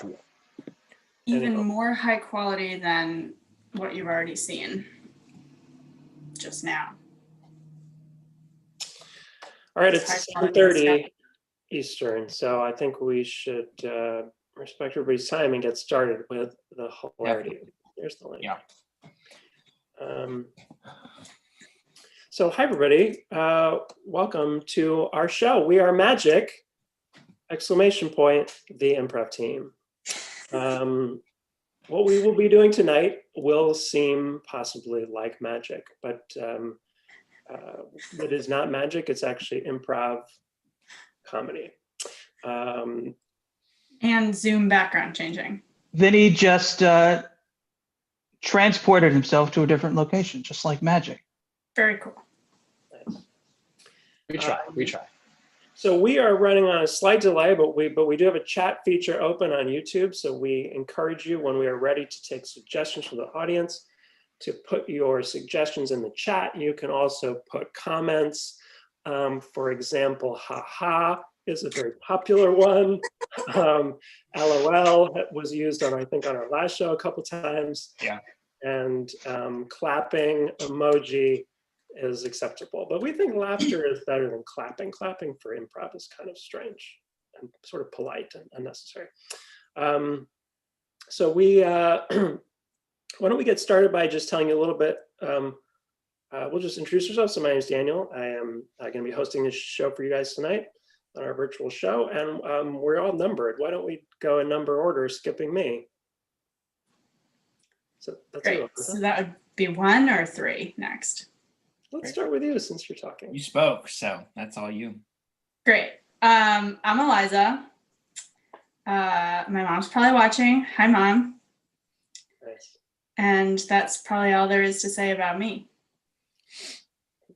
cool. Even more high quality than what you've already seen just now. All right, it's 7:30 Eastern, so I think we should respect everybody's time and get started with the hilarity. Here's the link. Yeah. So hi everybody, welcome to our show. We are Magic! The Improv team. What we will be doing tonight will seem possibly like magic, but it is not magic. It's actually improv comedy. And Zoom background changing. Vinny just transported himself to a different location, just like magic. Very cool. Nice. We try. So we are running on a slight delay, but we do have a chat feature open on YouTube. So we encourage you when we are ready to take suggestions from the audience to put your suggestions in the chat. You can also put comments. For example, haha is a very popular one. LOL was used on, I think, on our last show a couple times. Yeah. And clapping emoji is acceptable, but we think laughter is better than clapping. Clapping for improv is kind of strange and sort of polite and unnecessary. So we, why don't we get started by just telling you a little bit, we'll just introduce ourselves. So my name is Daniel. I am going to be hosting this show for you guys tonight on our virtual show, and we're all numbered. Why don't we go in number order, skipping me? So that's great. So that would be 1 or 3 next. Let's start with you since you're talking. You spoke, so that's all you. Great. I'm Eliza. My mom's probably watching. Hi, Mom. Nice. And that's probably all there is to say about me.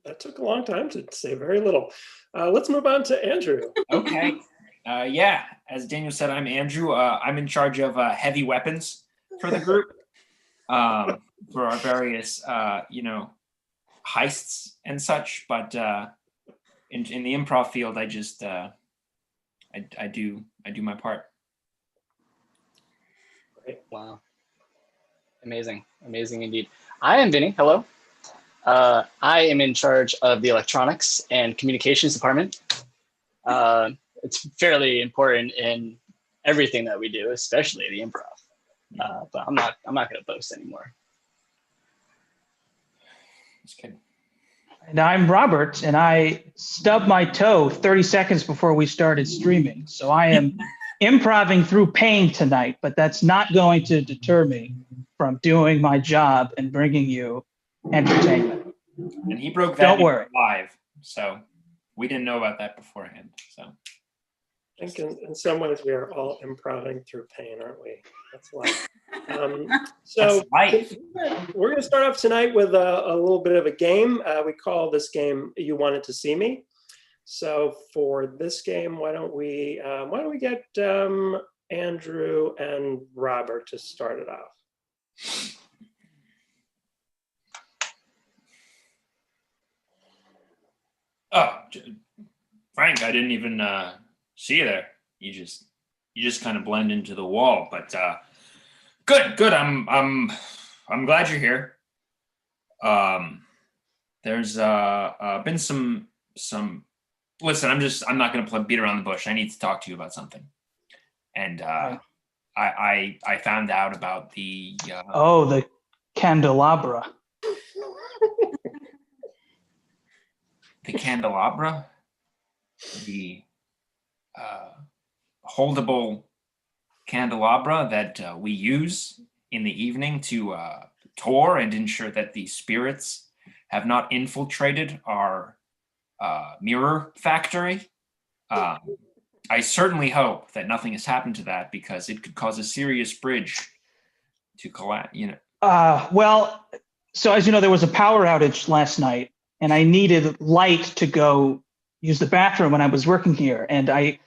That took a long time to say very little. Let's move on to Andrew. Okay. Yeah, as Daniel said, I'm Andrew. I'm in charge of heavy weapons for the group, for our various, heists and such. But in the improv field, I just I do my part. Great. Wow. Amazing indeed. I am Vinny. Hello. I am in charge of the electronics and communications department. It's fairly important in everything that we do, especially the improv. But I'm not going to boast anymore. Just kidding. And I'm Robert, and I stubbed my toe 30 seconds before we started streaming. So I am improving through pain tonight, but that's not going to deter me from doing my job and bringing you entertainment. And he broke that Don't worry. live, so we didn't know about that beforehand. So I think in some ways we are all improving through pain, aren't we? That's life. So That's life. We're going to start off tonight with a little bit of a game. We call this game "You Wanted to See Me." So for this game, why don't we get Andrew and Robert to start it off? Oh, Frank, I didn't even see you there. You just kind of blend into the wall. But good. I'm glad you're here. There's been some. Listen, I'm not going to beat around the bush. I need to talk to you about something. And I found out about the the candelabra. The candelabra, the holdable candelabra that we use in the evening to tour and ensure that the spirits have not infiltrated our mirror factory. I certainly hope that nothing has happened to that, because it could cause a serious bridge to collapse. Well, so as you know, there was a power outage last night, and I needed light to go use the bathroom when I was working here. And I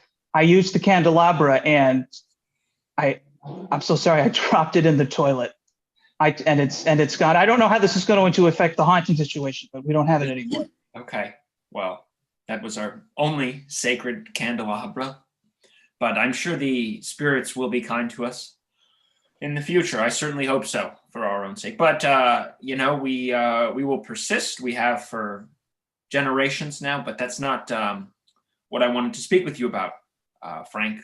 used the candelabra, and I'm so sorry, I dropped it in the toilet. And it's gone. I don't know how this is going to affect the haunting situation, but we don't have it anymore. Okay, well, that was our only sacred candelabra. but I'm sure the spirits will be kind to us in the future. I certainly hope so, for our own sake. But we will persist. We have for generations now. But that's not what I wanted to speak with you about, Frank.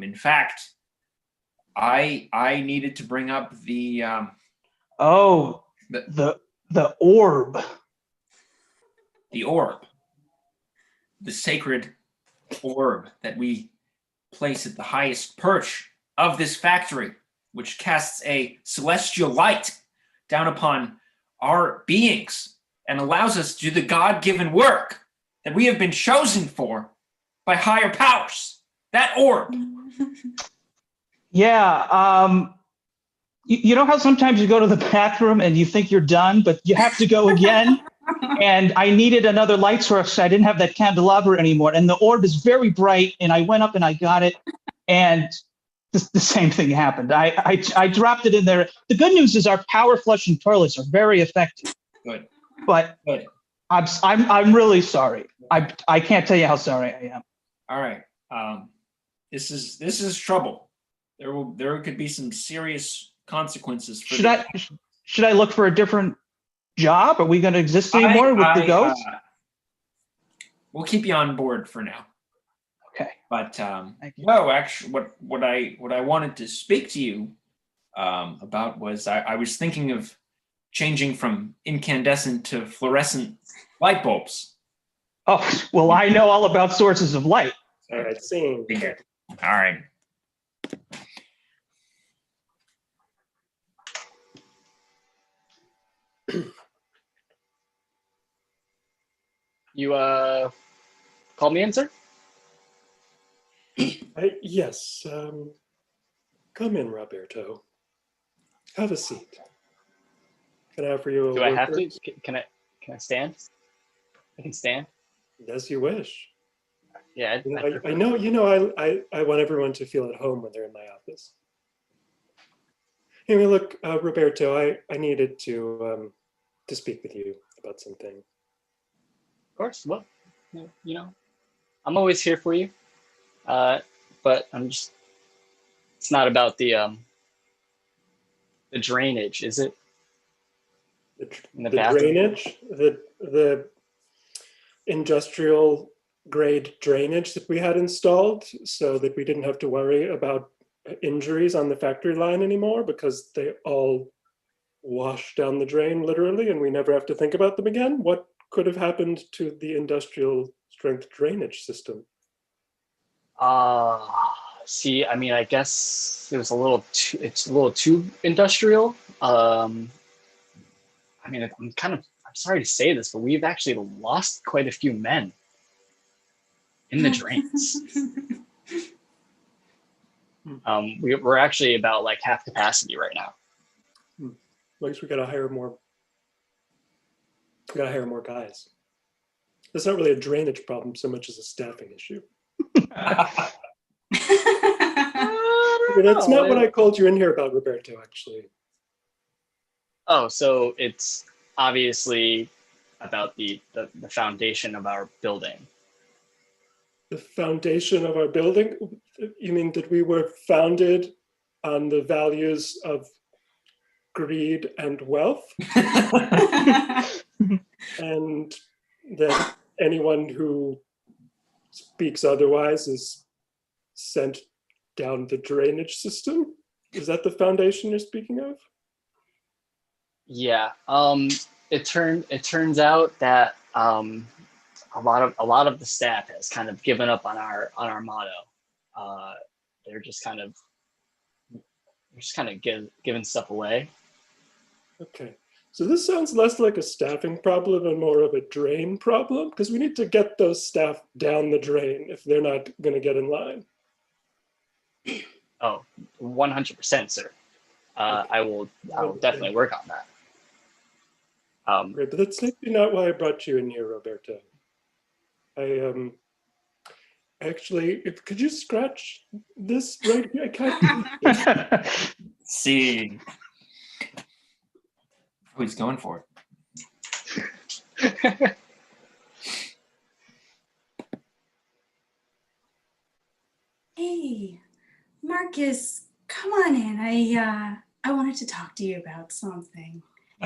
In fact, I needed to bring up the orb. The orb, the sacred orb that we place at the highest perch of this factory, which casts a celestial light down upon our beings and allows us to do the God-given work that we have been chosen for by higher powers. That orb. Yeah. You know how sometimes you go to the bathroom and you think you're done, but you have to go again? And I needed another light source. I didn't have that candelabra anymore. And the orb is very bright. And I went up and I got it. And the same thing happened. I dropped it in there. The good news is our power flushing toilets are very effective. Good. But Good. I'm really sorry. I can't tell you how sorry I am. All right. This is trouble. There could be some serious consequences. Should I look for a different job? Are we going to exist anymore with the ghosts? We'll keep you on board for now. Okay. But no, actually, what I wanted to speak to you about was I was thinking of changing from incandescent to fluorescent light bulbs. Oh, well, I know all about sources of light. All right, seeing. All right. You called me in, sir? Yes. Come in, Roberto. Have a seat. Can I offer you a Do I word have to? first? Can I stand? I can stand. As you wish. Yeah, You know, I know. You know, I want everyone to feel at home when they're in my office. Anyway, look, Roberto, I needed to speak with you about something. Of course. Well, you know, I'm always here for you. But it's not about the drainage, is it? The drainage, the industrial grade drainage that we had installed so that we didn't have to worry about injuries on the factory line anymore because they all wash down the drain literally and we never have to think about them again. What could have happened to the industrial strength drainage system? See, I mean, I guess it's a little too industrial. I mean, I'm sorry to say this, but we've actually lost quite a few men in the drains. We're actually about like half capacity right now. I guess we gotta hire more. We gotta hire more guys. It's not really a drainage problem so much as a staffing issue. That's not what I called you in here about, Roberto, actually. Oh, so it's obviously about the foundation of our building. The foundation of our building? You mean that we were founded on the values of greed and wealth? And that anyone who speaks otherwise is sent down the drainage system? Is that the foundation you're speaking of? Yeah. It turns out that a lot of the staff has kind of given up on our motto. They're just kind of giving stuff away. Okay. So this sounds less like a staffing problem and more of a drain problem, because we need to get those staff down the drain if they're not going to get in line. Oh, 100%, sir. I will definitely work on that. Great, but that's maybe not why I brought you in here, Roberto. I actually, could you scratch this right here? I can't. See. Oh, he's going for it. Hey, Marcus, come on in. I wanted to talk to you about something.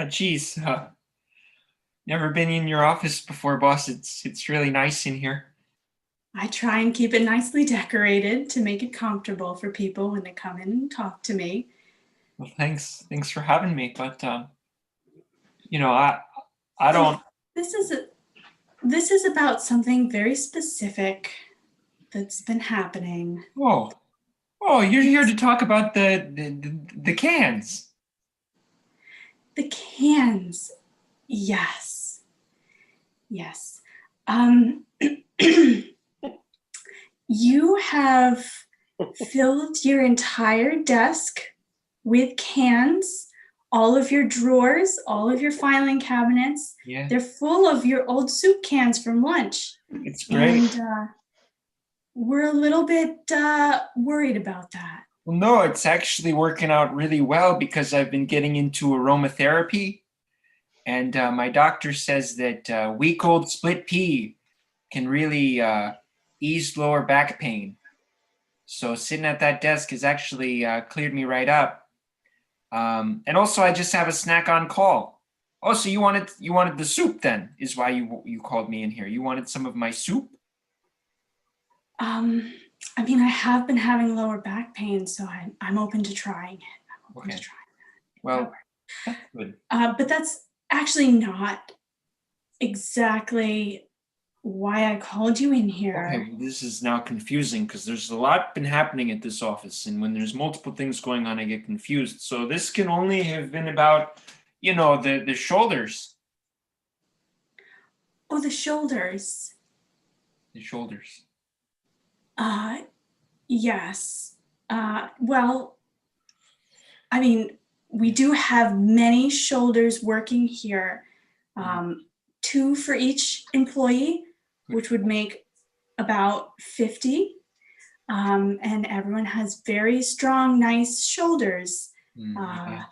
Geez, never been in your office before, boss. It's really nice in here. I try and keep it nicely decorated to make it comfortable for people when they come in and talk to me. Well, thanks for having me. But I don't. This is about something very specific that's been happening. Oh, you're here to talk about the cans. The cans. Yes. Yes. You have filled your entire desk with cans, all of your drawers, all of your filing cabinets. Yeah, They're full of your old soup cans from lunch. it's great. And we're a little bit worried about that. Well, no, it's actually working out really well because I've been getting into aromatherapy, and my doctor says that week-old split pea can really ease lower back pain. So sitting at that desk has actually cleared me right up. And also, I just have a snack on call. Oh, so you wanted the soup then? Is why you called me in here? You wanted some of my soup? I mean, I have been having lower back pain, so I'm open to trying it. I'm open Okay. to trying that. Well, that's good. But that's actually not exactly why I called you in here. Okay, well, this is now confusing because there's a lot been happening at this office, and when there's multiple things going on, I get confused. So this can only have been about, the shoulders. Oh, the shoulders. The shoulders. Yes. Well, I mean, we do have many shoulders working here, 2 for each employee, which would make about 50. And everyone has very strong, nice shoulders. Yeah,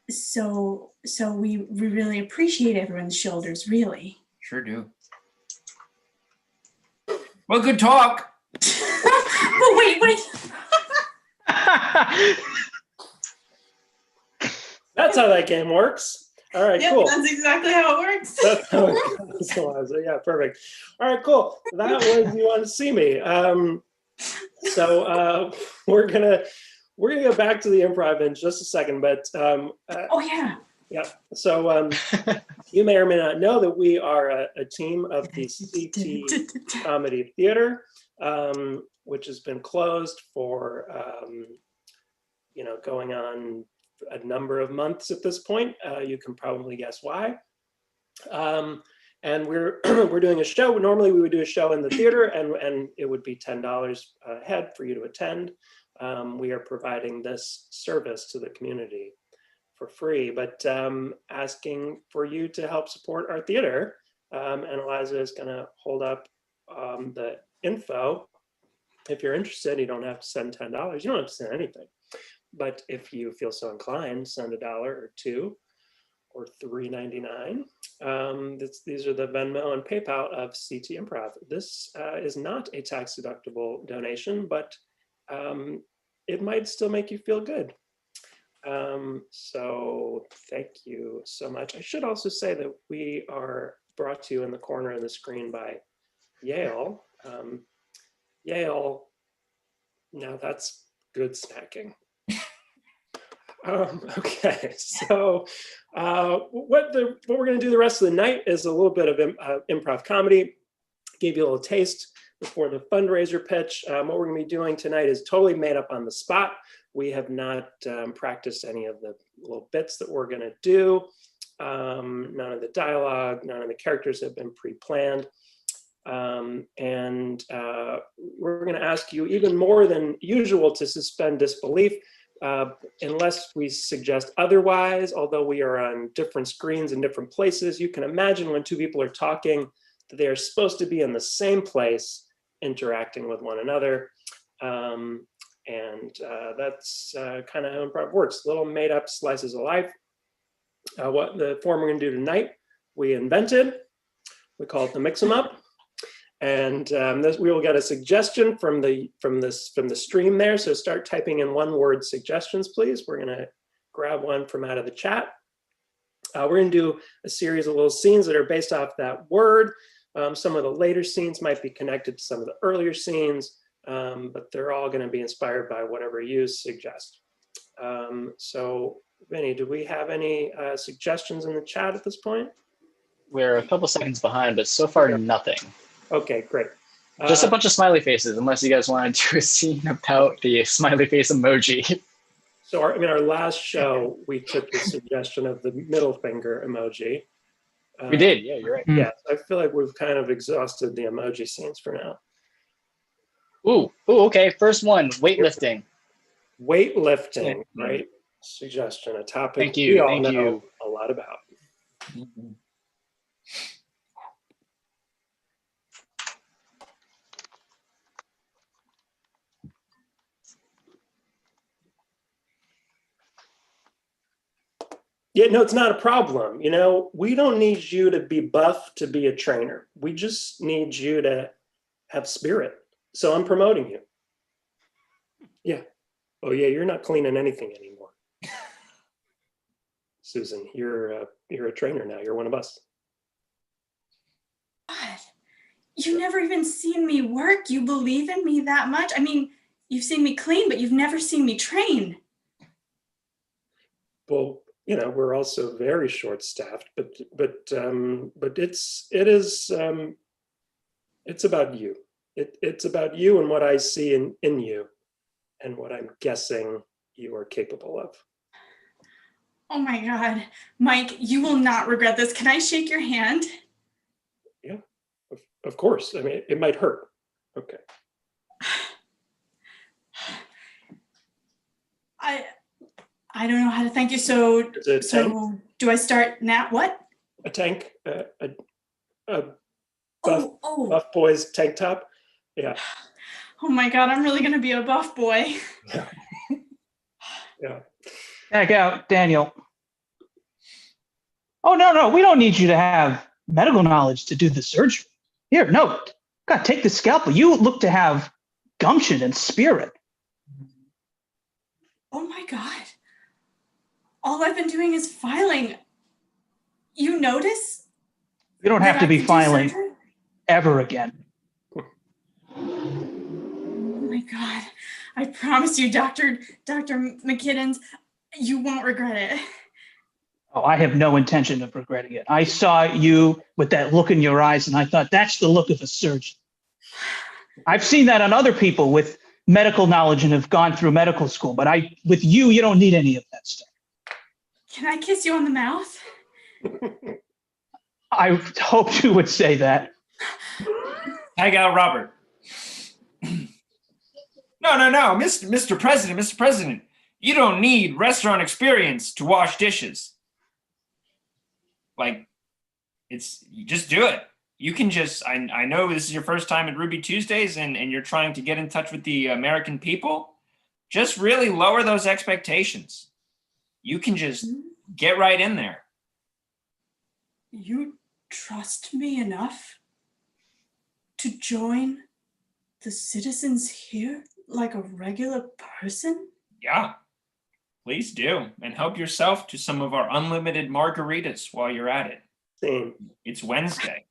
So we really appreciate everyone's shoulders, really. sure do. Well, good talk. But wait. That's how that game works. All right, Yep, cool. that's exactly how it works. That's how it goes. Yeah, perfect. All right, cool. That was You Want to See Me. So we're gonna go back to the improv in just a second, but Oh yeah. yeah. So you may or may not know that we are a team of the CT Comedy Theater, which has been closed for going on a number of months at this point. You can probably guess why. And we're we're doing a show. Normally we would do a show in the theater, and it would be $10 a head for you to attend. We are providing this service to the community for free, but asking for you to help support our theater. And Eliza is going to hold up the info. If you're interested, you don't have to send $10. You don't have to send anything. But if you feel so inclined, send $1 or $2 or $3.99. These are the Venmo and PayPal of CT Improv. This is not a tax-deductible donation, but it might still make you feel good. So thank you so much. I should also say that we are brought to you in the corner of the screen by Yale. Yale, now that's good snacking. Okay, so what we're going to do the rest of the night is a little bit of improv comedy. Gave you a little taste before the fundraiser pitch. What we're going to be doing tonight is totally made up on the spot. We have not practiced any of the little bits that we're going to do. None of the dialogue, none of the characters have been pre-planned. And we're going to ask you even more than usual to suspend disbelief. Unless we suggest otherwise, although we are on different screens in different places, you can imagine when 2 people are talking that they are supposed to be in the same place interacting with one another. That's kind of how improv works. Little made up slices of life. What the form we're going to do tonight, we invented. We call it the Mix 'em Up. And we will get a suggestion from the stream there. So start typing in one-word suggestions, please. We're going to grab one from out of the chat. We're going to do a series of little scenes that are based off that word. Some of the later scenes might be connected to some of the earlier scenes, but they're all going to be inspired by whatever you suggest. So, Vinny, do we have any suggestions in the chat at this point? We're a couple seconds behind, but so far nothing. Okay, great. Just a bunch of smiley faces, unless you guys want to do a scene about the smiley face emoji. So, our last show, we took the suggestion of the middle finger emoji. We did, yeah, you're right. Yeah, I feel like we've kind of exhausted the emoji scenes for now. Ooh, okay. First one, weightlifting. Weightlifting, right? Suggestion, a topic Thank you, we all thank know you. a lot about. Yeah, no, it's not a problem. You know, we don't need you to be buff to be a trainer. We just need you to have spirit. So I'm promoting you. Yeah. Oh yeah, you're not cleaning anything anymore. Susan, you're a trainer now. You're one of us. God, you've never even seen me work. You believe in me that much? I mean, you've seen me clean, but you've never seen me train. Well, you know, we're also very short-staffed, but it's about you. It's about you and what I see in you, and what I'm guessing you are capable of. Oh my God, Mike, you will not regret this. Can I shake your hand? Yeah, of course. I mean, it might hurt. Okay. I don't know how to thank you. So do I start now? What? A tank, a Oh. buff boy's tank top. Yeah. Oh my God, I'm really gonna be a buff boy. Yeah. Back out, Daniel. Oh, no, we don't need you to have medical knowledge to do the surgery. Here, no, God, take the scalpel. You look to have gumption and spirit. Oh my God. All I've been doing is filing. You notice? You don't have to be filing surgery? ever again. Oh my God. I promise you, Dr. McKiddens, you won't regret it. Oh, I have no intention of regretting it. I saw you with that look in your eyes, and I thought that's the look of a surgeon. I've seen that on other people with medical knowledge and have gone through medical school, but with you, you don't need any of that stuff. Can I kiss you on the mouth? I hoped you would say that. Hang out, Robert. No, Mr. President, you don't need restaurant experience to wash dishes. Like, you just do it. You can just, I know this is your first time at Ruby Tuesdays and you're trying to get in touch with the American people. Just really lower those expectations. You can just get right in there. You trust me enough to join the citizens here like a regular person? Yeah, please do. And help yourself to some of our unlimited margaritas while you're at it. Same. It's Wednesday.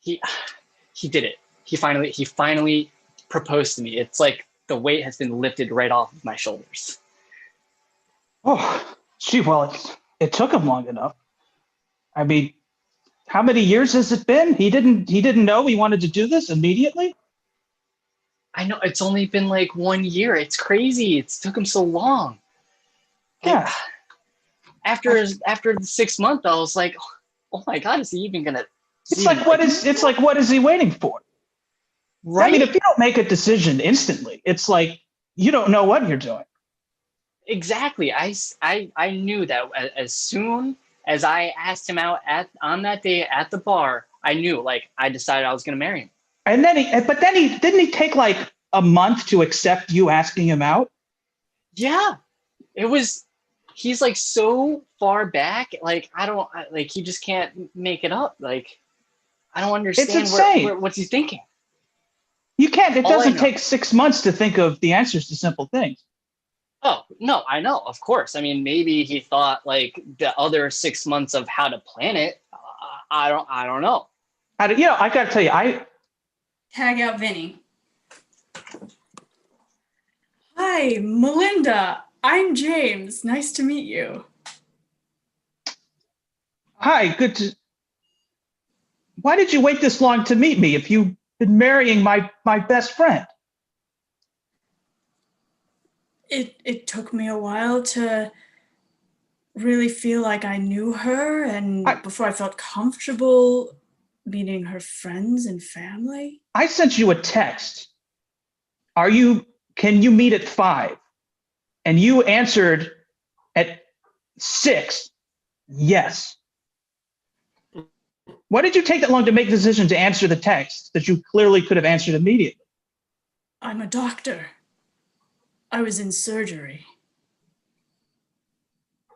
He did it. He finally proposed to me. It's like the weight has been lifted right off of my shoulders. Oh, gee, well, it took him long enough. I mean, how many years has it been? He didn't know he wanted to do this immediately? I know, it's only been like 1 year. It's crazy. It took him so long. Yeah. After the 6 month, I was like, oh my God, is he even gonna? It's like what is he waiting for? Right? I mean, if you don't make a decision instantly, it's like you don't know what you're doing. Exactly. I knew that as soon as I asked him out on that day at the bar, I knew, like, I decided I was going to marry him. And then didn't he take like a month to accept you asking him out? Yeah, he's like so far back. Like, like, he just can't make it up. Like, I don't understand insane. what's he thinking. You can't, it All I doesn't know- take 6 months to think of the answers to simple things. Oh, no, I know, of course. I mean, maybe he thought like the other 6 months of how to plan it. I don't know. I got to tell you, Tag out Vinny. Hi, Melinda. I'm James. Nice to meet you. hi, why did you wait this long to meet me if you've been marrying my best friend? It took me a while to really feel like I knew her, and before I felt comfortable meeting her friends and family. I sent you a text. Can you meet at 5? And you answered at 6, yes. Why did you take that long to make the decision to answer the text that you clearly could have answered immediately? I'm a doctor. I was in surgery.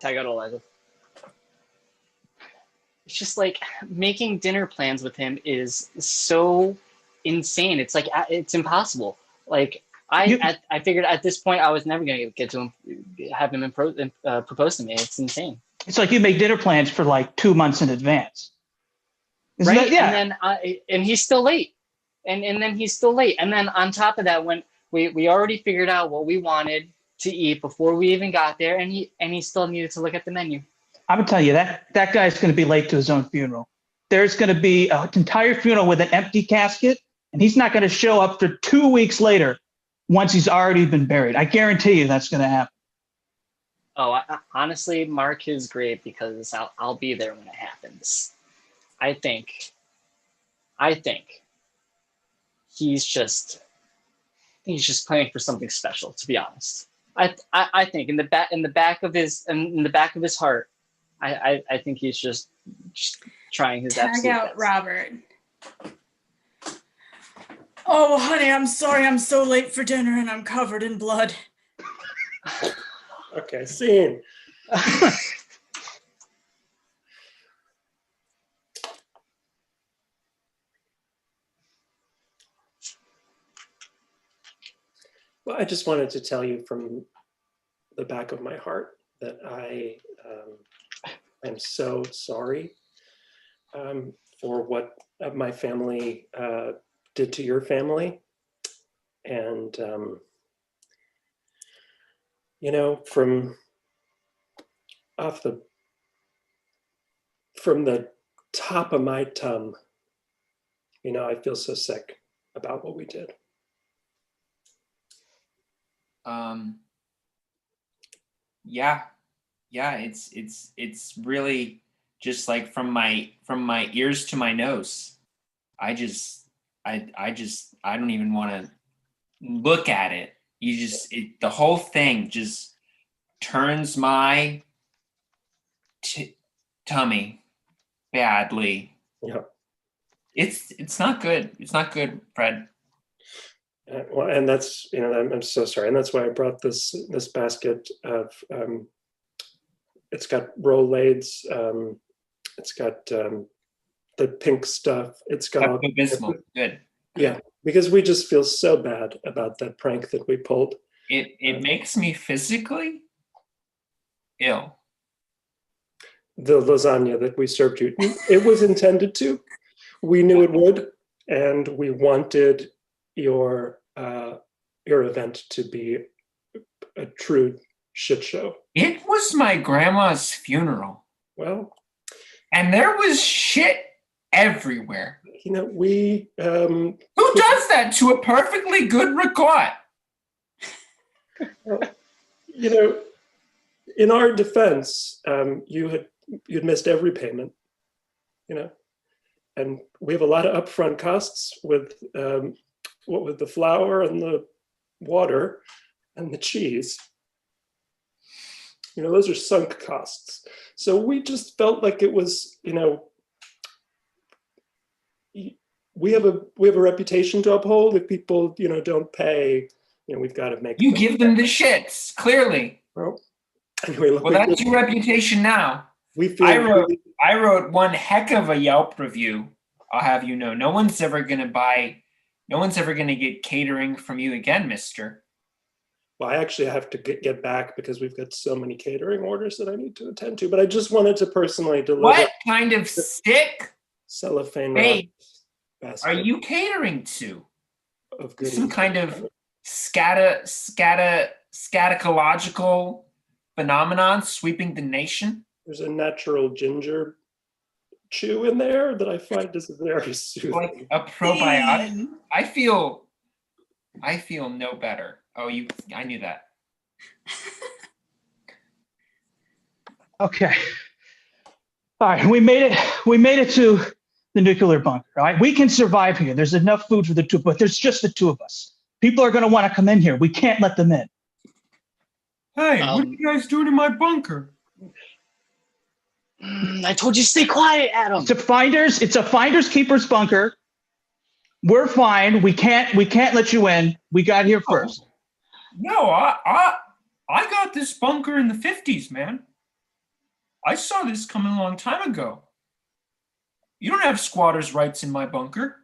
Tag out Eliza. It's just like making dinner plans with him is so insane. It's like, it's impossible. Like, I figured at this point I was never going to get to him, have him propose to me. It's insane. It's like you make dinner plans for like 2 months in advance. Isn't Right? that- yeah. And he's still late. And then he's still late. And then on top of that, when we already figured out what we wanted to eat before we even got there, and he still needed to look at the menu. I'm gonna tell you that guy's gonna be late to his own funeral. There's gonna be an entire funeral with an empty casket, and he's not gonna show up for 2 weeks later once he's already been buried. I guarantee you that's gonna happen. Oh, honestly, mark his grave because I'll be there when it happens. I think he's just planning for something special, to be honest. I think in the back of his heart, I think he's just trying his Tag absolute out best. Robert. Oh, honey, I'm sorry I'm so late for dinner and I'm covered in blood. Okay, scene. Well, I just wanted to tell you from the back of my heart that I am so sorry for what my family did to your family. And, from the top of my tongue, I feel so sick about what we did. Yeah, it's really just like from my ears to my nose. I don't even want to look at it. The whole thing just turns my tummy badly. Yeah. It's not good. It's not good, Fred. Well, and that's, I'm so sorry. And that's why I brought this basket of, it's got Rolaids, it's got the pink stuff. It's got all Abysmal. Good. Yeah, because we just feel so bad about that prank that we pulled. It makes me physically ill. The lasagna that we served you, it was intended to. We knew it would, and we wanted your event to be a true shit show. It was my grandma's funeral. Well, and there was shit everywhere. We who does that to a perfectly good record? In our defense, you'd missed every payment, and we have a lot of upfront costs with the flour and the water and the cheese. Those are sunk costs. So we just felt like it was, we have a reputation to uphold. If people, don't pay, we've got to make You give them the shits, clearly. Well, anyway, look, Well, that's your reputation now. we feel I wrote one heck of a Yelp review. I'll have you know. No one's ever gonna get catering from you again, mister. Well, I actually have to get back because we've got so many catering orders that I need to attend to. But I just wanted to personally deliver. What kind of sick cellophane hey, basket are you catering to? of goodies. Some kind of scatological phenomenon sweeping the nation? There's a natural ginger chew in there that I find is very soothing. Like a probiotic. I feel no better. Oh, I knew that. Okay. All right, we made it to the nuclear bunker. All right, we can survive here. There's enough food for the two, but there's just the two of us. People are going to want to come in here. We can't let them in. Hey, what are you guys doing in my bunker? I told you stay quiet, Adam. It's a finders keepers bunker. We're fine. We can't let you in. We got here first. No, I got this bunker in the 50s, man. I saw this coming a long time ago. You don't have squatters' rights in my bunker.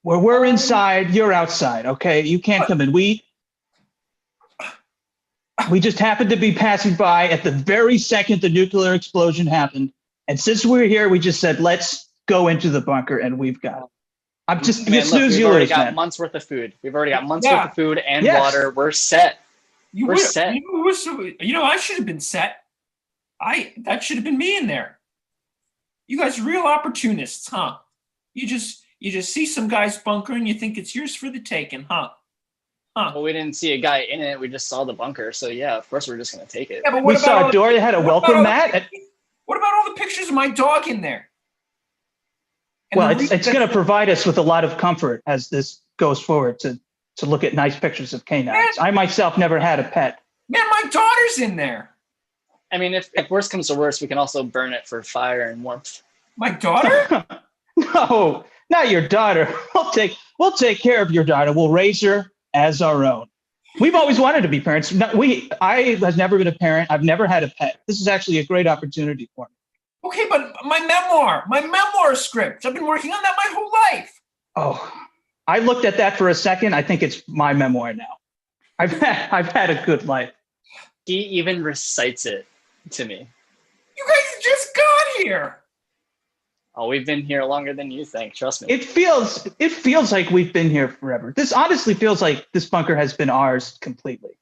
Where we're inside, you're outside, okay? You can't come in. We just happened to be passing by at the very second the nuclear explosion happened. And since we're here, we just said, let's go into the bunker, and we've got it. I'm just, man, look, we've already got man. months worth of food. We've already got months worth of food and water. We're set. We're set. I should have been set. That should have been me in there. You guys are real opportunists, huh? You just see some guy's bunker and you think it's yours for the taking, huh? Well, we didn't see a guy in it. We just saw the bunker. So yeah, of course we're just gonna take it. Yeah, but we saw a door that had a welcome mat. What about all the pictures of my dog in there? And well, it's going to provide us with a lot of comfort as this goes forward to look at nice pictures of canines. I myself never had a pet. Man, my daughter's in there. I mean, if worst comes to worst, we can also burn it for fire and warmth. My daughter? No, not your daughter. We'll take care of your daughter. We'll raise her as our own. We've always wanted to be parents. I have never been a parent. I've never had a pet. This is actually a great opportunity for me. Okay, but my memoir script. I've been working on that my whole life. Oh, I looked at that for a second. I think it's my memoir now. I've had a good life. He even recites it to me. You guys just got here. Oh, we've been here longer than you think. Trust me. It feels like we've been here forever. This honestly feels like this bunker has been ours completely.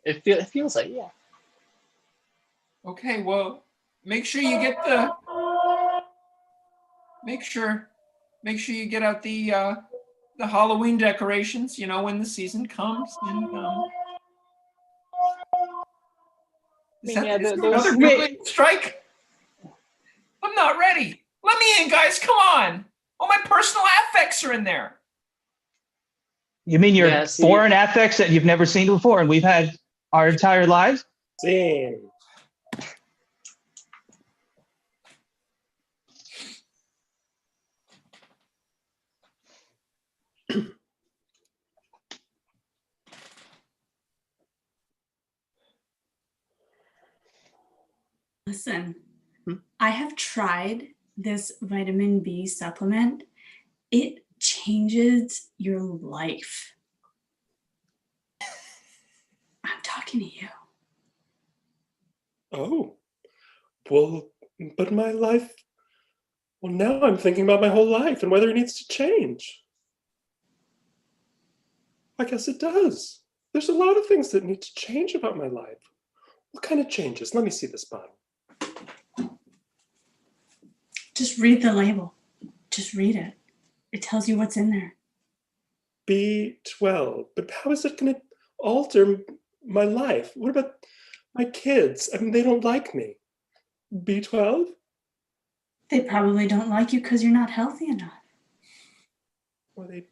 It feels like, yeah. Okay, well, make sure you get you get out the Halloween decorations, when the season comes. And is there another building strike? I'm not ready. Let me in, guys. Come on. All my personal affects are in there. You mean your foreign affects that you've never seen before and we've had our entire lives? Same. Listen, I have tried this vitamin B supplement. It changes your life. I'm talking to you. Oh, well, but my life, well, now I'm thinking about my whole life and whether it needs to change. I guess it does. There's a lot of things that need to change about my life. What kind of changes? Let me see this bottle. Just read the label. Just read it. It tells you what's in there. B12. But how is it going to alter my life? What about my kids? I mean, they don't like me. B12? They probably don't like you because you're not healthy enough. Well, they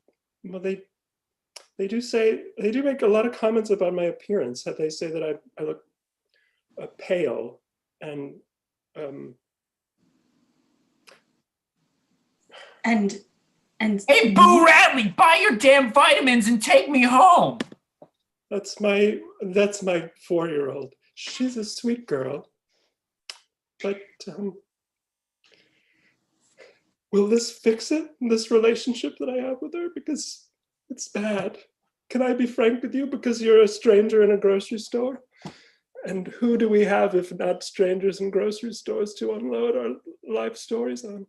do make a lot of comments about my appearance. They say that I look pale and And Hey, Boo Radley, buy your damn vitamins and take me home. That's my 4-year-old. She's a sweet girl. But will this fix it, this relationship that I have with her? Because it's bad. Can I be frank with you? Because you're a stranger in a grocery store. And who do we have if not strangers in grocery stores to unload our life stories on?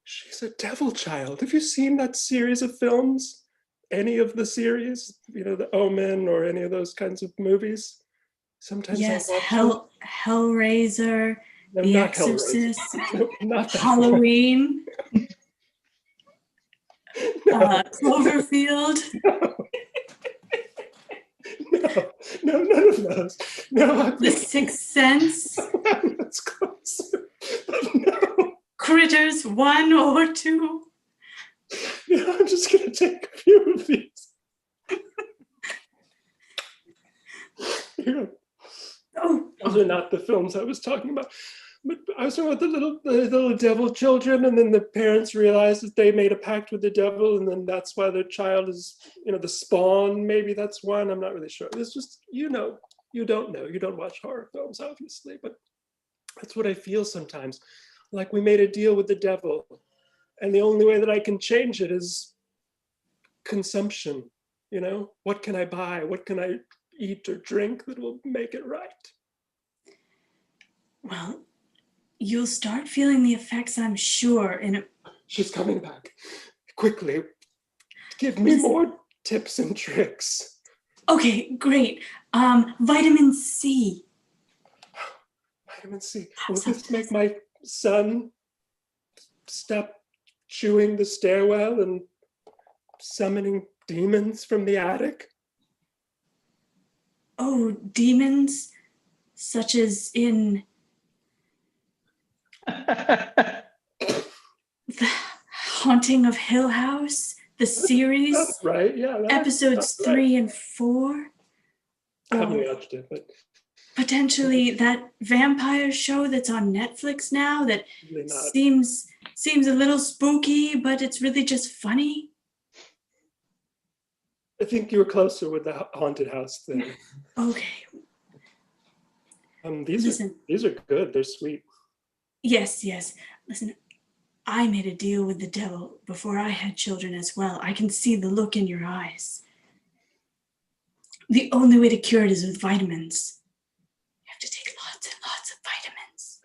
She's a devil child. Have you seen that series of films? Any of the series? You know, The Omen or any of those kinds of movies? Sometimes yes, I watch them. Hellraiser, No, The not Hellraiser. Exorcist, No, not that Halloween, one. Cloverfield. No, none of those. No, I'm The Sixth Sense, that's close. But no, Critters 1 or 2. I'm just gonna take a few of these. Oh, Those are not the films I was talking about. But I was talking about the little devil children, and then the parents realized that they made a pact with the devil, and then that's why their child is, the spawn. Maybe that's one. I'm not really sure. It's just, you don't know. You don't watch horror films, obviously, but that's what I feel sometimes. Like we made a deal with the devil, and the only way that I can change it is consumption. What can I buy? What can I eat or drink that will make it right? well, you'll start feeling the effects, I'm sure. She's coming back. Quickly, give me more tips and tricks. Okay, great. Vitamin C. Vitamin C. Will this make my son stop chewing the stairwell and summoning demons from the attic? Oh, demons, such as in The Haunting of Hill House, the series, That's right, yeah. episodes that's right. 3 and 4. I haven't Or watched it, but potentially that vampire show that's on Netflix now that really not. seems a little spooky, but it's really just funny. I think you were closer with the haunted house thing. Okay. These are good. They're sweet. Yes. Listen, I made a deal with the devil before I had children as well. I can see the look in your eyes. The only way to cure it is with vitamins. You have to take lots and lots of vitamins.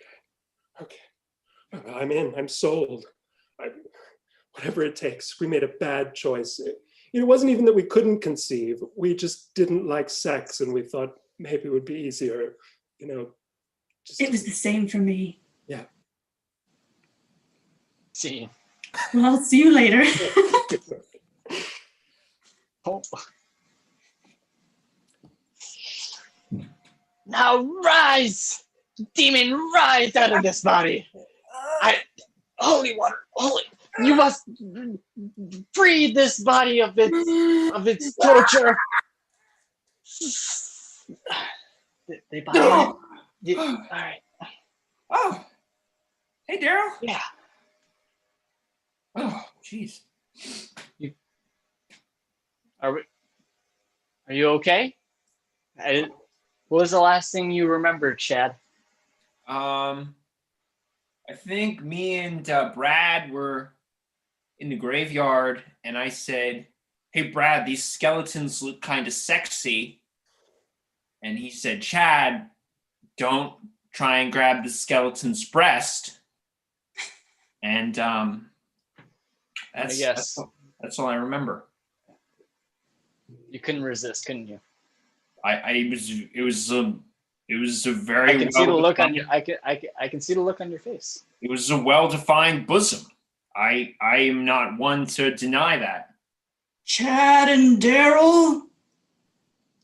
Okay. I'm in. I'm sold. Whatever it takes. We made a bad choice. It wasn't even that we couldn't conceive. We just didn't like sex, and we thought maybe it would be easier. It was the same for me. Yeah. See. Well, I'll see you later. Oh. Now rise, demon, rise out of this body. Holy water, you must free this body of its torture. They body. No. All right. Oh, hey, Daryl. Yeah. Oh, jeez. Are you okay? What was the last thing you remembered, Chad? I think me and Brad were in the graveyard, and I said, "Hey, Brad, these skeletons look kind of sexy." And he said, "Chad, don't try and grab the skeleton's breast." And that's all I remember. You couldn't resist, couldn't you? It was a very I can see the look on your I can see the look on your face. It was a well-defined bosom. I am not one to deny that. Chad and Daryl,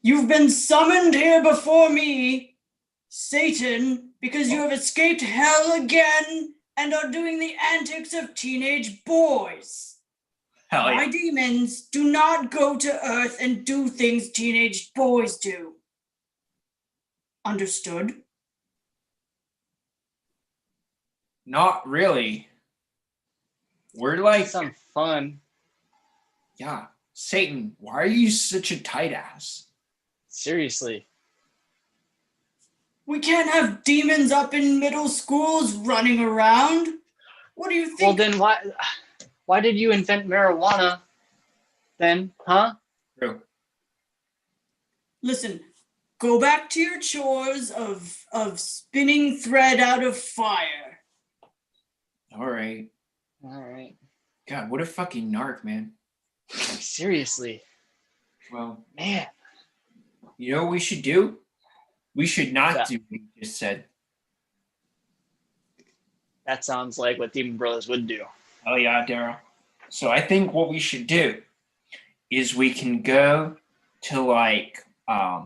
you've been summoned here before me, Satan, because you have escaped hell again and are doing the antics of teenage boys. Hell yeah. My demons do not go to Earth and do things teenage boys do. Understood? Not really. We're like, Sounds fun. yeah, Satan, why are you such a tight ass? Seriously. We can't have demons up in middle schools running around. What do you think? Well, then why did you invent marijuana then, huh? True. Listen, go back to your chores of spinning thread out of fire. All right. All right. God, what a fucking narc, man. Seriously. Well, Man. you know what we should do? We should not Yeah. do what you just said. That sounds like what Demon Brothers would do. Oh yeah, Daryl. So I think what we should do is we can go to like a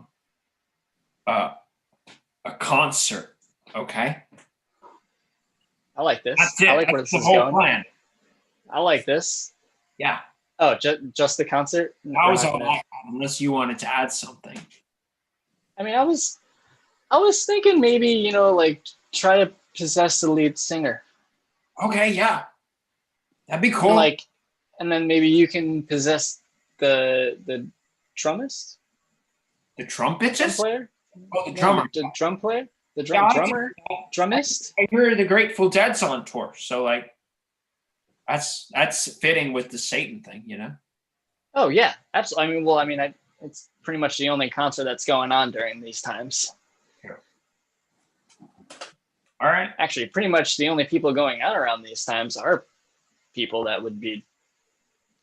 concert, okay? I like this. That's it. I like where That's this the is whole going. plan. I like this. Yeah, Oh, just the concert? that We're was not all gonna- I had, unless you wanted to add something. I mean, I was thinking maybe, like try to possess the lead singer. Okay, yeah. That'd be cool. And like, and then maybe you can possess the drummist? The Drum trumpetist? player? Oh, the No, drummer. the drum player? The Yeah, I drummer? Drummist? I hear the Grateful Dead's on tour, so like that's fitting with the Satan thing, you know? Oh yeah, absolutely. I mean, it's pretty much the only concert that's going on during these times. All right. Actually, pretty much the only people going out around these times are people that would be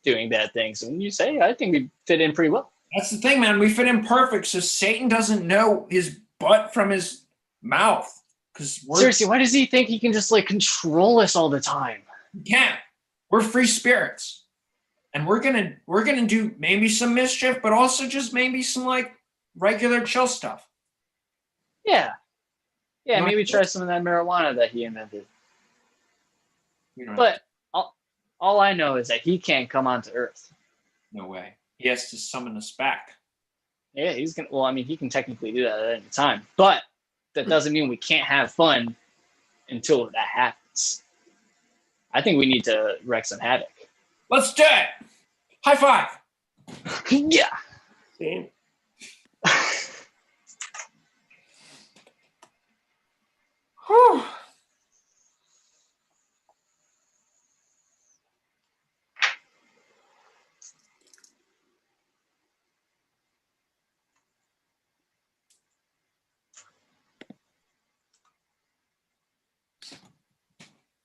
doing bad things. And you say, I think we fit in pretty well. That's the thing, man. We fit in perfect, so Satan doesn't know his butt from his mouth. Because Seriously, why does he think he can just like control us all the time? we can't. We're free spirits. And we're gonna do maybe some mischief, but also just maybe some like regular chill stuff. Yeah. Yeah, You maybe want- try some of that marijuana that he invented. We don't have But all I know is that he can't come onto Earth. no way. He has to summon us back. Yeah, he's gonna. Well, I mean, he can technically do that at any time, but that doesn't mean we can't have fun until that happens. I think we need to wreak some havoc. Let's do it. High five. Yeah. See? Whew. Cool.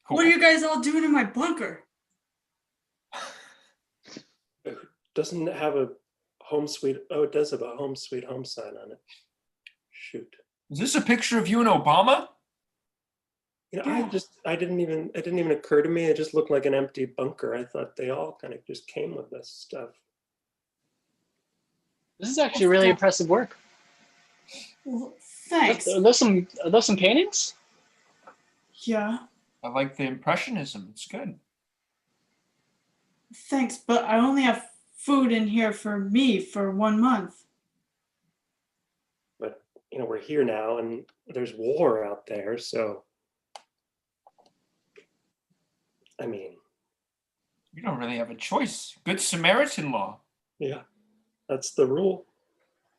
What are you guys all doing in my bunker? Doesn't it have a home sweet? Oh, it does have a home sweet home sign on it. Shoot. Is this a picture of you and Obama? You know, Yeah. it didn't even occur to me. It just looked like an empty bunker. I thought they all kind of just came with this stuff. This is actually really impressive work. Well, thanks. Are those some paintings? Yeah, I like the impressionism. It's good. thanks, but I only have food in here for me for 1 month. But you know, we're here now, and there's war out there. So, I mean, You don't really have a choice. Good Samaritan law. yeah, that's the rule,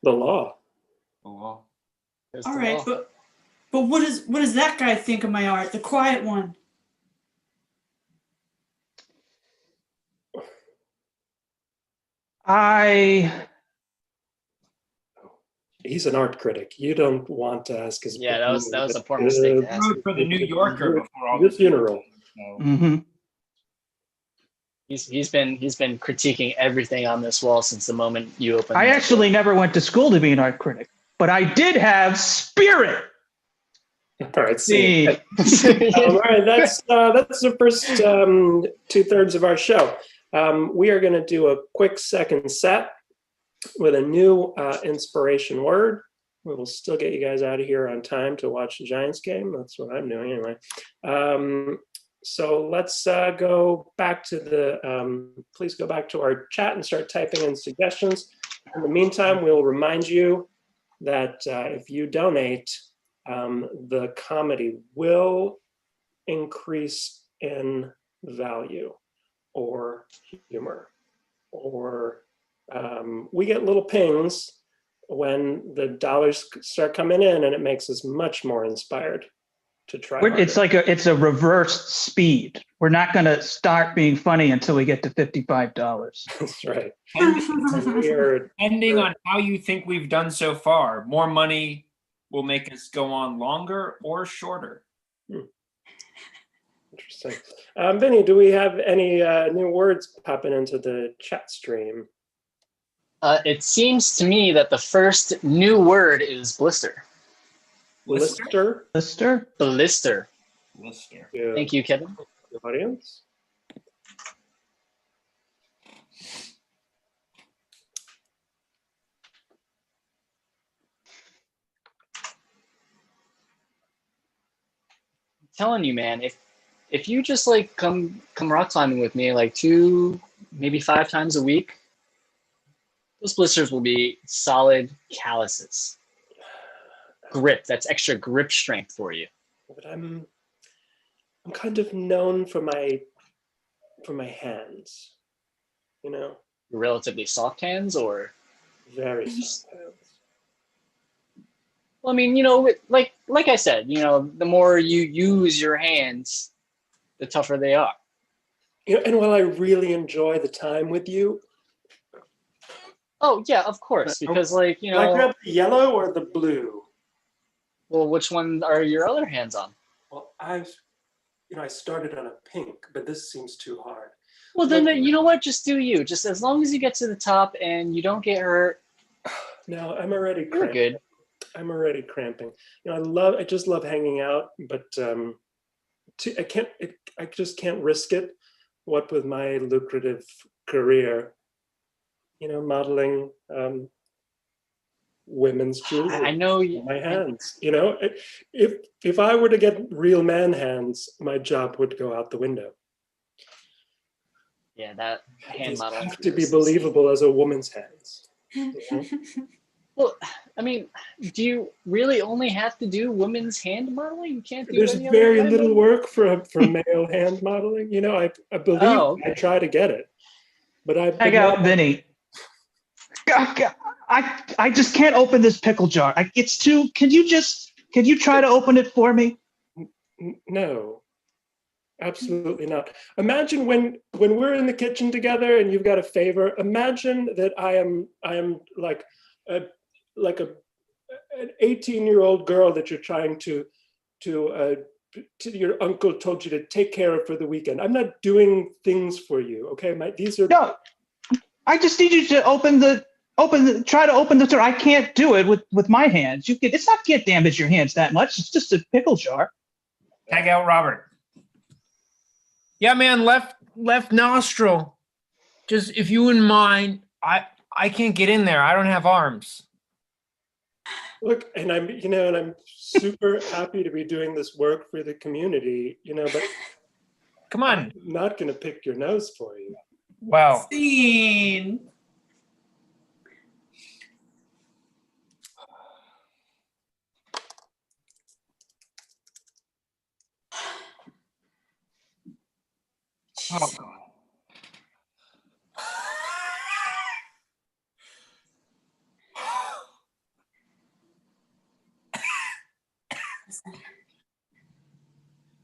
the law. The law. There's All the right, law. but what does that guy think of my art? The quiet one. He's an art critic. You don't want to ask his. Yeah, that was opinion. a poor mistake to I ask. wrote for the New Yorker before all The this. funeral. So, Hmm. He's been critiquing everything on this wall since the moment you opened. I that actually never went to school to be an art critic, but I did have spirit. All right, see. See, All right, that's the first 2/3 of our show. We are going to do a quick second set with a new inspiration word. We will still get you guys out of here on time to watch the Giants game. That's what I'm doing anyway. So let's go back to please go back to our chat and start typing in suggestions. In the meantime, we'll remind you that if you donate, the comedy will increase in value. or humor, or we get little pings when the dollars start coming in, and it makes us much more inspired to try harder. It's a reverse speed. We're not going to start being funny until we get to $55. That's right. Depending on how you think we've done so far, more money will make us go on longer or shorter. Interesting. Vinny, do we have any new words popping into the chat stream? It seems to me that the first new word is blister. Blister? Blister? Blister. Blister. Yeah. Thank you, Kevin. The audience. I'm telling you, man, if you just like come rock climbing with me like 2, maybe 5 times a week, those blisters will be solid calluses. Grip, that's extra grip strength for you. But I'm kind of known for my hands, you know? Relatively soft hands, or Very soft hands. well, I mean, you know, like I said, you know, the more you use your hands, the tougher they are. You know, and while I really enjoy the time with you, Oh yeah, of course, because like, you do I know, grab the yellow or the blue? well, which one are your other hands on? Well, I started on a pink, but this seems too hard. Well, then you know what? Just do you. Just as long as you get to the top and you don't get hurt. No, I'm already You're cramping. good. I'm already cramping. You know, I just love hanging out, but I just can't risk it. What with my lucrative career, you know, modeling women's jewelry. I know my hands. You know, if I were to get real man hands, my job would go out the window. Yeah, that hand These model have to be believable as a woman's hands. You know? Well, I mean, do you really only have to do women's hand modeling? You can't do There's any very other little work for male hand modeling. You know, I believe okay. I try to get it, but I got Vinny. I just can't open this pickle jar. It's too. Can you try to open it for me? No, absolutely not. Imagine when we're in the kitchen together and you've got a favor. Imagine that I am like an 18-year-old girl that you're trying to your uncle told you to take care of for the weekend. I'm not doing things for you. Okay, these are no. I just need you to try to open the door. I can't do it with my hands. It's not can't damage your hands that much. It's just a pickle jar. Tag out Robert. Yeah, man, left nostril. Just if you wouldn't mind, I can't get in there. I don't have arms. Look, and I'm super happy to be doing this work for the community, you know, but Come on. I'm not going to pick your nose for you. Well, Scene. oh God.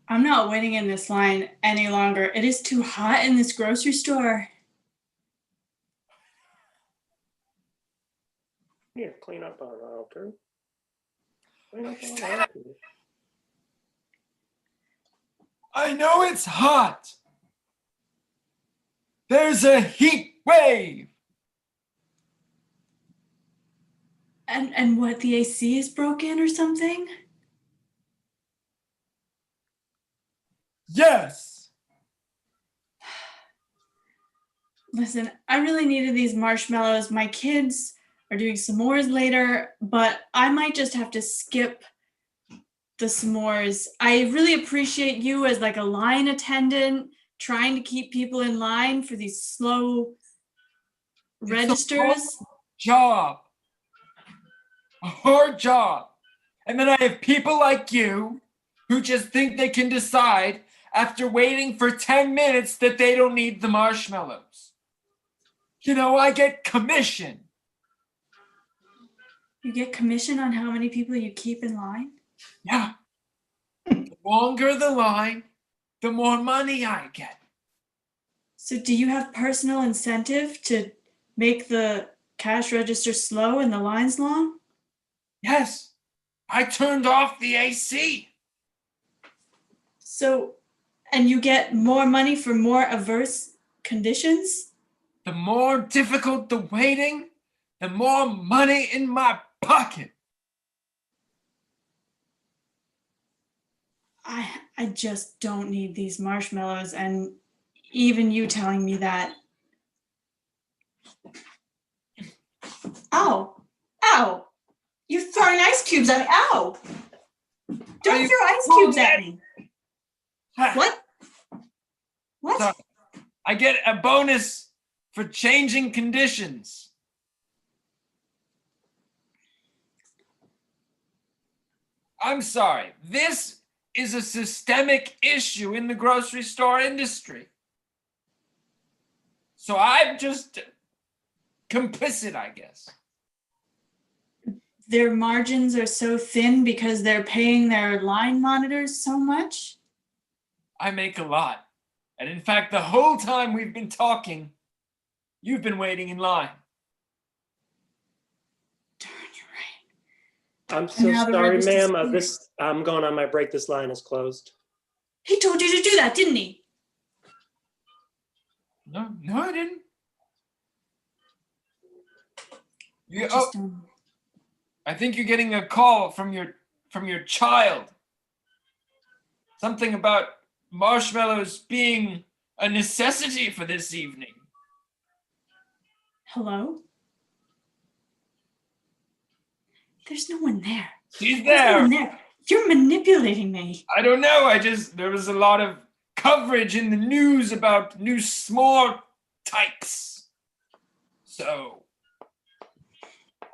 I'm not waiting in this line any longer. It is too hot in this grocery store. Here, clean up on Alter. Clean up on Alter. I know it's hot. There's a heat wave. And what, the AC is broken or something? Yes. Listen, I really needed these marshmallows. My kids are doing s'mores later, but I might just have to skip the s'mores. I really appreciate you as like a line attendant trying to keep people in line for these slow registers. Job. A hard job. And then I have people like you who just think they can decide after waiting for 10 minutes that they don't need the marshmallows. You know, I get commission. You get commission on how many people you keep in line? Yeah. The longer the line, the more money I get. So do you have personal incentive to make the cash register slow and the lines long? Yes, I turned off the AC. So, and you get more money for more averse conditions? The more difficult the waiting, the more money in my pocket. I just don't need these marshmallows, and even you telling me that. Ow! Ow! You're throwing ice cubes at me. Ow! Don't throw ice cubes at me. What? What? So, I get a bonus for changing conditions. I'm sorry. This is a systemic issue in the grocery store industry. So I'm just complicit, I guess. Their margins are so thin because they're paying their line monitors so much? I make a lot. And in fact, the whole time we've been talking, you've been waiting in line. Darn, you're right. I'm so now the sorry, register's ma'am. clear. I'm going on my break. This line is closed. He told you to do that, didn't he? No, I didn't. I just don't. I think you're getting a call from your child. Something about marshmallows being a necessity for this evening. Hello? There's no one there. She's There's no there. one there. You're manipulating me. I don't know. There was a lot of coverage in the news about new small types. So,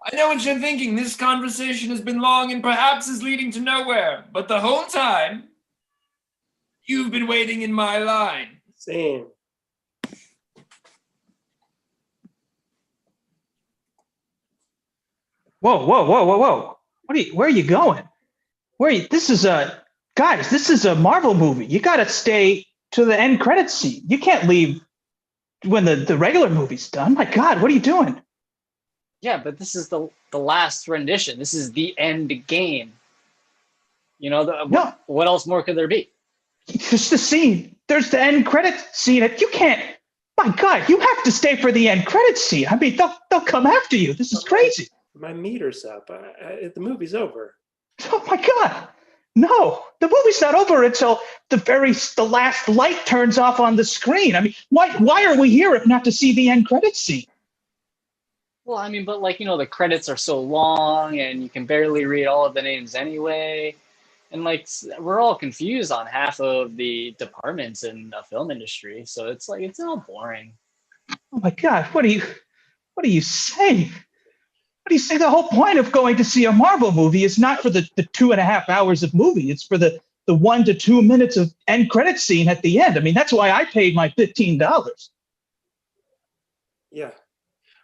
I know what you're thinking. This conversation has been long and perhaps is leading to nowhere. But the whole time, you've been waiting in my line. Same. Whoa, whoa, whoa, whoa, whoa. Where are you going? This is a Marvel movie. You gotta stay to the end credits scene. You can't leave when the regular movie's done. My God, what are you doing? Yeah, but this is the last rendition. This is the end game. You know, No. What else more could there be? Just the scene. There's the end credit scene. You can't. My God, you have to stay for the end credit scene. I mean, they'll come after you. This is crazy. My meter's up. The movie's over. Oh my God. No, the movie's not over until the last light turns off on the screen. I mean, why are we here if not to see the end credit scene? Well, I mean, but the credits are so long and you can barely read all of the names anyway. And we're all confused on half of the departments in the film industry. So it's all boring. Oh my God, what do you say? What do you say? The whole point of going to see a Marvel movie is not for the 2.5 hours of movie. It's for the 1 to 2 minutes of end credit scene at the end. I mean, that's why I paid my $15. Yeah.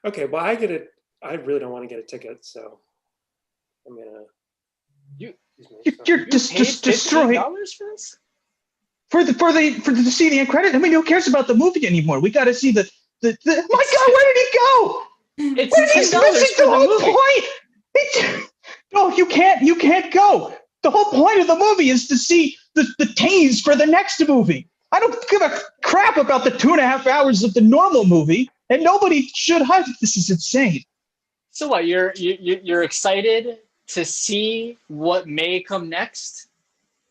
Okay. Well, I really don't want to get a ticket, so I'm gonna. You're just destroying $15 for this? for to see the end credit. I mean, who cares about the movie anymore? We got to see the. My God, where did he go? It's He's $10 missing for the whole movie. point. No, you can't go. The whole point of the movie is to see the tease for the next movie. I don't give a crap about the 2.5 hours of the normal movie, and nobody should have. This is insane. So what? You're excited to see what may come next,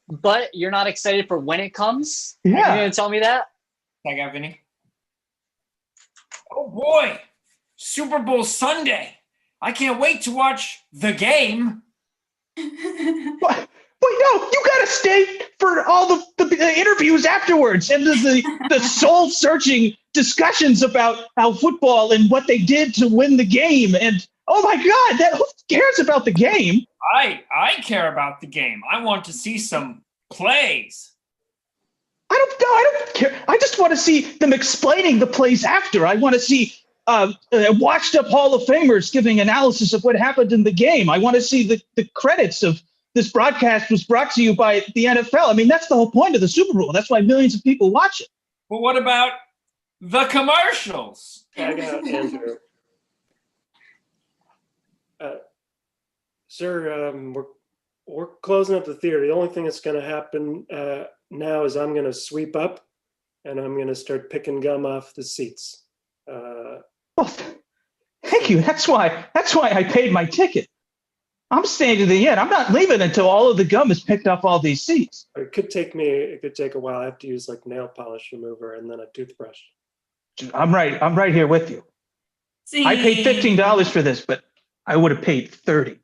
but you're not excited for when it comes? Yeah. You're gonna tell me that? I got Vinny. Oh boy, Super Bowl Sunday. I can't wait to watch the game. But no, you gotta stay for all the interviews afterwards and the soul searching discussions about how football and what they did to win the game. And oh my God, who cares about the game? I care about the game. I want to see some plays. I don't care. I just want to see them explaining the plays after. I want to see washed up Hall of Famers giving analysis of what happened in the game. I want to see the credits of this broadcast was brought to you by the NFL. I mean, that's the whole point of the Super Bowl. That's why millions of people watch it. Well, what about the commercials? Tag out Andrew. Sir, we're closing up the theater. The only thing that's going to happen now is I'm going to sweep up and I'm going to start picking gum off the seats. Well, thank you. That's why I paid my ticket. I'm staying to the end. I'm not leaving until all of the gum is picked off all these seats. It could take a while. I have to use like nail polish remover and then a toothbrush. I'm right here with you. See? I paid $15 for this, but I would have paid $30.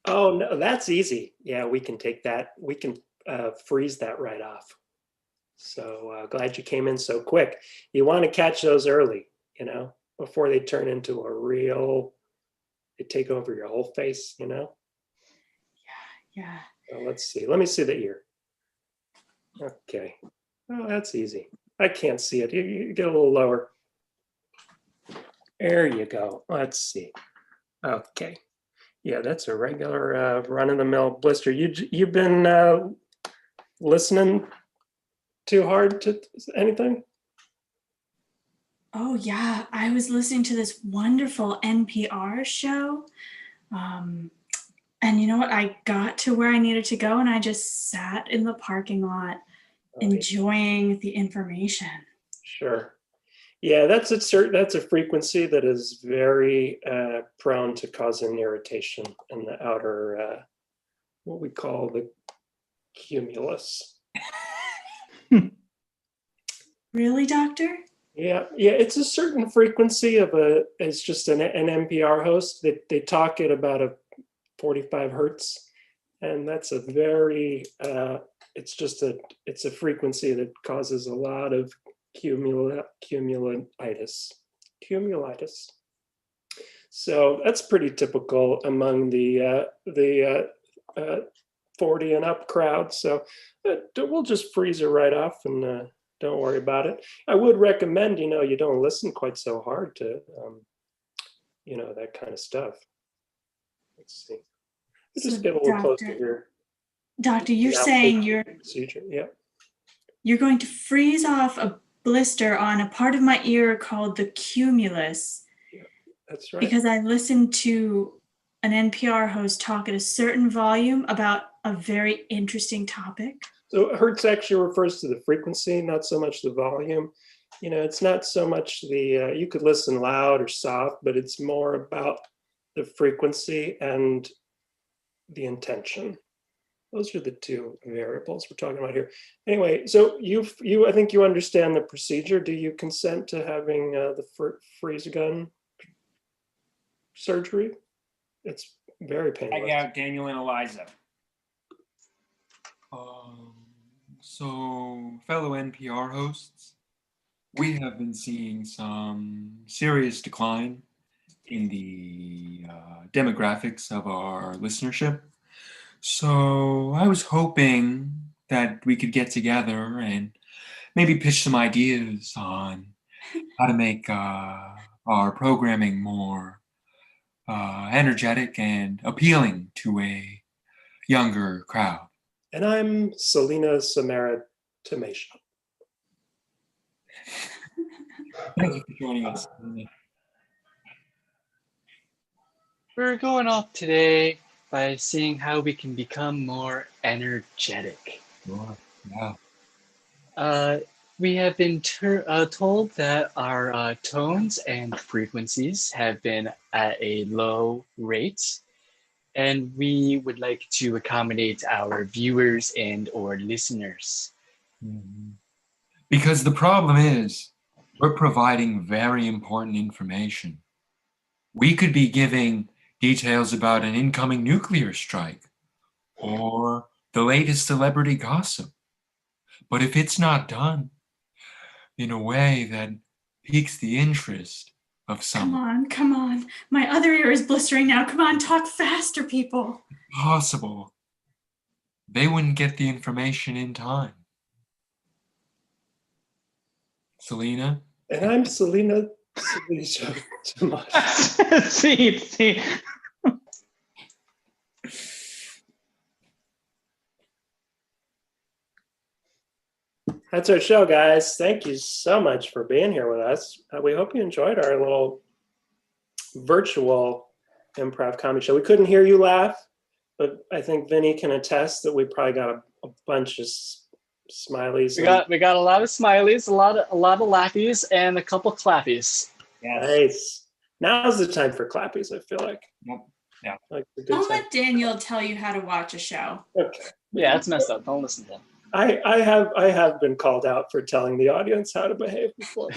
Oh, no, that's easy. Yeah, we can take that. We can freeze that right off. So glad you came in so quick. You want to catch those early, before they turn into they take over your whole face, Yeah. So let's see. Let me see the ear. Okay. Oh, that's easy. I can't see it. You get a little lower. There you go. Let's see. Okay. Yeah, that's a regular run-of-the-mill blister. You've been listening too hard to anything? Oh, yeah. I was listening to this wonderful NPR show. And you know what? I got to where I needed to go and I just sat in the parking lot enjoying the information. Sure. Yeah, that's a frequency that is very prone to causing irritation in the outer, what we call the cumulus. Really, doctor? Yeah, it's a certain frequency it's just an NPR host. They talk at about a 45 hertz, and that's a very it's a frequency that causes a lot of cumulitis. So that's pretty typical among the 40 and up crowd. So we'll just freeze it right off and don't worry about it. I would recommend, you don't listen quite so hard to, that kind of stuff. Let's see. Just get a little closer here. Doctor, you're saying procedure. Yeah. You're going to freeze off a blister on a part of my ear called the cumulus. Yeah, that's right. Because I listened to an NPR host talk at a certain volume about a very interesting topic. So hertz actually refers to the frequency, not so much the volume. It's not so much you could listen loud or soft, but it's more about the frequency and the intention. Those are the two variables we're talking about here. Anyway, so I think you understand the procedure. Do you consent to having the freeze gun surgery? It's very painless. I got Daniel and Eliza. So, fellow NPR hosts, we have been seeing some serious decline in the demographics of our listenership. So I was hoping that we could get together and maybe pitch some ideas on how to make our programming more energetic and appealing to a younger crowd. And I'm Selena Samara Tomasha. Thank you for joining us. We're going off today by seeing how we can become more energetic. Yeah. We have been told that our tones and frequencies have been at a low rate, and we would like to accommodate our viewers and or listeners. Mm-hmm. Because the problem is, we're providing very important information. We could be giving details about an incoming nuclear strike or the latest celebrity gossip. But if it's not done, in a way that piques the interest of Come some. on, come on. My other ear is blistering now. Come on, talk faster, people. Possible. They wouldn't get the information in time. Selena? And I'm Selena Tomash. See. That's our show, guys. Thank you so much for being here with us. We hope you enjoyed our little virtual improv comedy show. We couldn't hear you laugh, but I think Vinny can attest that we probably got a bunch of smileys. We got a lot of smileys, a lot of laughies, and a couple clappies. Yes. Nice. Now's the time for clappies, I feel like. Yep. Yeah. Like a good Don't time. let Daniel tell you how to watch a show. Okay. Yeah, it's messed up. Don't listen to him. I have been called out for telling the audience how to behave before.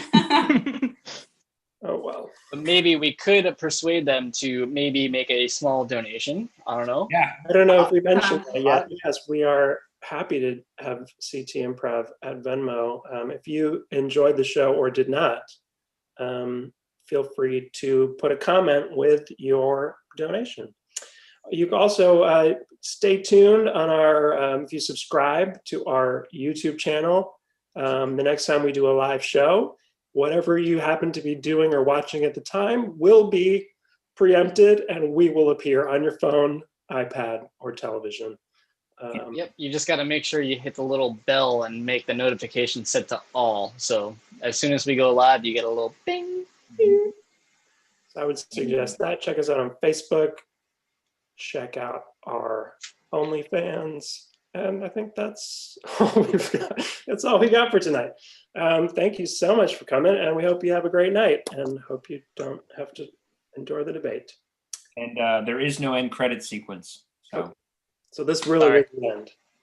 Oh well. But maybe we could persuade them to maybe make a small donation. I don't know. Yeah. I don't know if we mentioned that yet. Yes, we are happy to have CT Improv at Venmo. If you enjoyed the show or did not, feel free to put a comment with your donation. You can also stay tuned on our, if you subscribe to our YouTube channel, the next time we do a live show, whatever you happen to be doing or watching at the time will be preempted and we will appear on your phone, iPad, or television. Yep, you just got to make sure you hit the little bell and make the notification set to all. So as soon as we go live, you get a little bing. So I would suggest that. Check us out on Facebook. Check out our OnlyFans. And I think that's all we've got. That's all we got for tonight. Thank you so much for coming, and we hope you have a great night, and hope you don't have to endure the debate. And there is no end credit sequence. So So this really Sorry. is the end.